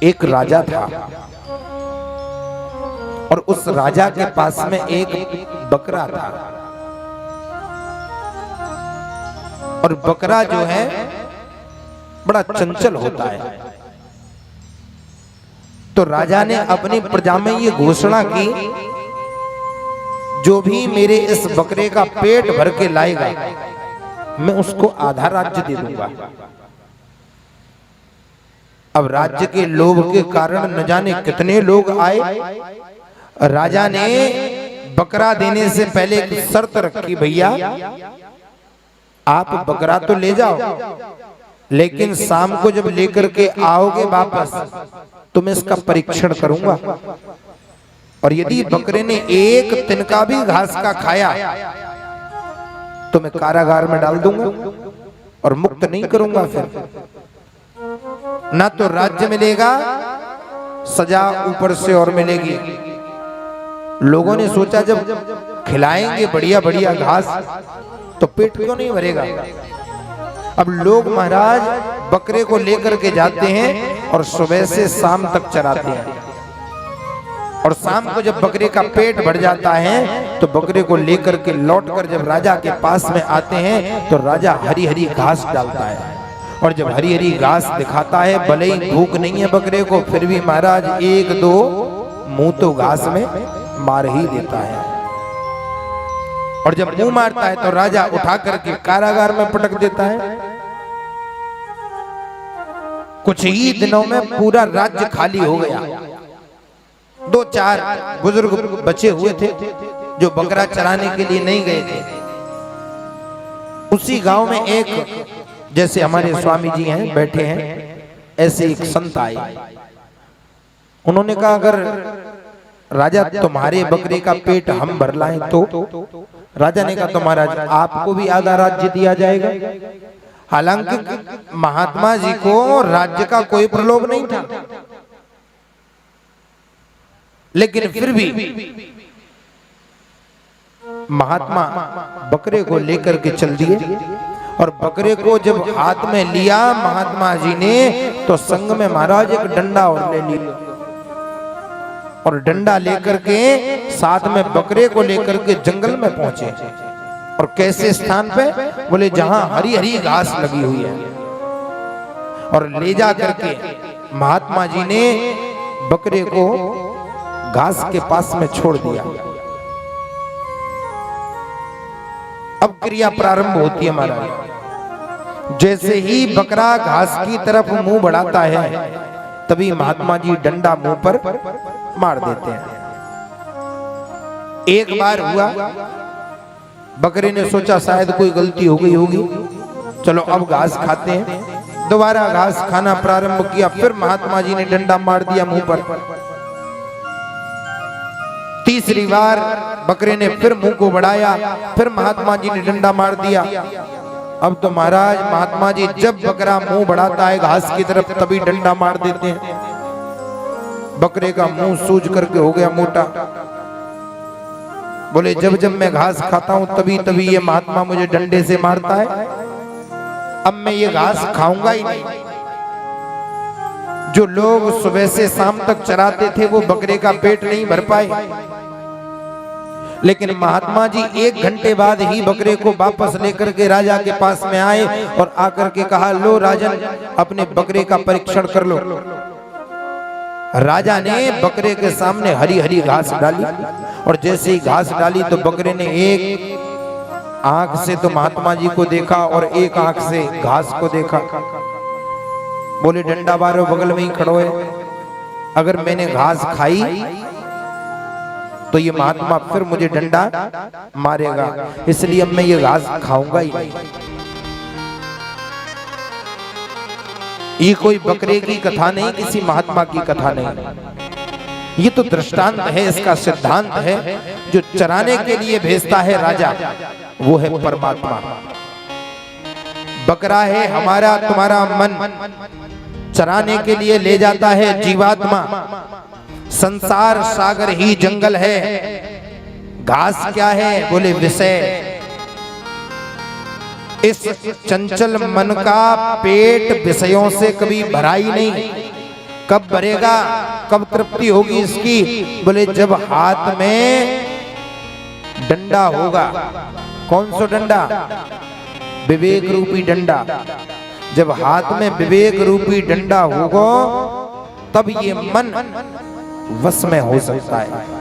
एक राजा था और उस राजा के पास में एक बकरा था। और बकरा जो है बड़ा चंचल होता है। तो राजा ने अपनी प्रजा में ये घोषणा की, जो भी मेरे इस बकरे का पेट भर के लाएगा मैं उसको आधा राज्य दे दूंगा। अब राज्य के लोभ के कारण न जाने कितने लोग आए। राजा ने बकरा देने से पहले एक शर्त रखी, भैया आप बकरा तो ले जाओ, लेकिन शाम को जब लेकर के आओगे वापस तो मैं इसका परीक्षण करूंगा, और यदि बकरे ने एक तिनका भी घास का खाया तो मैं कारागार में डाल दूंगा और मुक्त नहीं करूंगा। फिर ना तो राज्य मिलेगा, सजा ऊपर से और मिलेगी। लोगों ने सोचा जब खिलाएंगे बढ़िया बढ़िया घास तो पेट क्यों नहीं भरेगा। अब लोग महाराज बकरे को लेकर के जाते हैं और सुबह से शाम तक चराते हैं, और शाम को जब बकरे का पेट भर जाता है तो बकरे को लेकर के लौटकर जब राजा के पास में आते हैं तो राजा हरी हरी घास डालता है, और जब हरी हरी घास दिखाता है, भले ही भूख नहीं है बकरे को, फिर भी महाराज एक दो मुंह तो घास में मार ही देता है। और जब मुंह मारता है तो राजा उठा करके कारागार में पटक देता है। कुछ ही दिनों में पूरा राज्य खाली हो गया। दो चार बुजुर्ग बचे हुए थे जो बकरा चराने के लिए नहीं गए थे। उसी गांव में एक, जैसे हमारे स्वामी जी हैं बैठे हैं, ऐसे एक संत आए। उन्होंने कहा अगर राजा तुम्हारे बकरे का पेट हम भर लाएं तो? राजा ने कहा तो महाराज आपको भी आधा राज्य दिया जाएगा। हालांकि महात्मा जी को राज्य का कोई प्रलोभ नहीं था, लेकिन फिर भी महात्मा बकरे को लेकर के चल दिए। और बकरे को जब हाथ में लिया महात्मा जी ने तो संग में महाराज एक डंडा और ले लिया, और डंडा लेकर के साथ में बकरे को लेकर के जंगल में पहुंचे। और कैसे स्थान पे? बोले जहां हरी हरी घास लगी हुई है। और ले जा करके महात्मा जी ने बकरे को घास के पास में छोड़ दिया। अब क्रिया प्रारंभ होती है महाराज। जैसे ही बकरा घास की तरफ मुंह बढ़ाता है तभी महात्मा जी डंडा मुंह पर मार देते हैं। एक बार हुआ, बकरे ने सोचा शायद कोई गलती हो गई होगी, चलो अब घास खाते हैं। दोबारा घास खाना प्रारंभ किया, फिर महात्मा जी ने डंडा मार दिया मुंह पर। तीसरी बार बकरे ने फिर मुंह को बढ़ाया, फिर महात्मा जी ने डंडा मार दिया। अब तो महाराज महात्मा जी जब बकरा मुंह बढ़ाता है घास की तरफ तभी डंडा मार देते हैं। बकरे का मुंह सूज करके हो गया मोटा। बोले जब जब मैं घास खाता हूं तभी तभी ये महात्मा मुझे डंडे से मारता है, अब मैं ये घास खाऊंगा ही नहीं। जो लोग सुबह से शाम तक चराते थे वो बकरे का पेट नहीं भर पाए, लेकिन महात्मा जी 1 घंटे बाद ही बकरे को वापस लेकर के राजा के पास में आए और आकर के कहा, लो राजन अपने बकरे का परीक्षण कर लो। राजा ने बकरे के सामने हरी हरी घास डाली, और जैसे ही घास डाली तो बकरे ने एक आंख से तो महात्मा जी को देखा और एक आंख से घास को देखा। बोले डंडा मारो, बगल में ही खड़ो है, अगर मैंने घास खाई तो ये महात्मा फिर मुझे डंडा मारेगा, इसलिए अब मैं ये घास खाऊंगा ही नहीं। ये कोई बकरे की कथा नहीं, किसी महात्मा की कथा नहीं, ये तो दृष्टांत है, इसका सिद्धांत है। जो चराने के लिए भेजता है राजा वो है परमात्मा। बकरा है हमारा तुम्हारा मन, चराने के लिए ले जाता है जीवात्मा। संसार सागर ही जंगल है, घास क्या है? बोले विषय। इस चंचल मन का पेट विषयों से कभी भरा ही नहीं। कब भरेगा, कब तृप्ति होगी इसकी? बोले जब हाथ में डंडा होगा। कौन सा डंडा? विवेक रूपी डंडा। जब हाथ में विवेक रूपी डंडा होगा तब ये मन वश में हो सकता है।